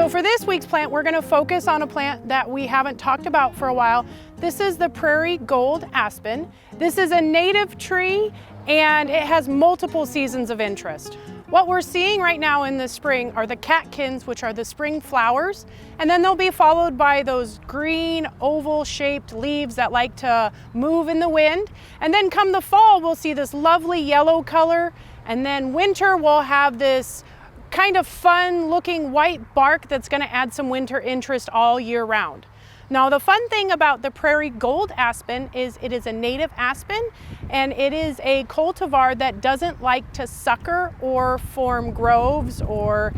So for this week's plant, we're going to focus on a plant that we haven't talked about for a while. This is the Prairie Gold Aspen. This is a native tree and it has multiple seasons of interest. What we're seeing right now in the spring are the catkins, which are the spring flowers, and then they'll be followed by those green oval shaped leaves that like to move in the wind. And then come the fall, we'll see this lovely yellow color, and then winter we'll have this kind of fun looking white bark that's going to add some winter interest all year round. Now the fun thing about the Prairie Gold Aspen is it is a native aspen, and it is a cultivar that doesn't like to sucker or form groves or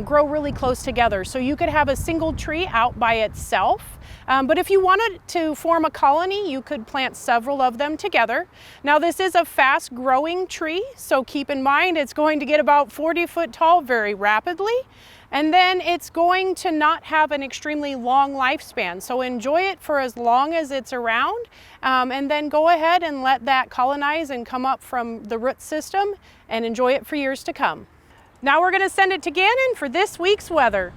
grow really close together. So you could have a single tree out by itself, but if you wanted to form a colony, you could plant several of them together. Now this is a fast growing tree, so keep in mind it's going to get about 40 foot tall very rapidly. And then it's going to not have an extremely long lifespan. So enjoy it for as long as it's around, and then go ahead and let that colonize and come up from the root system and enjoy it for years to come. Now we're going to send it to Gannon for this week's weather.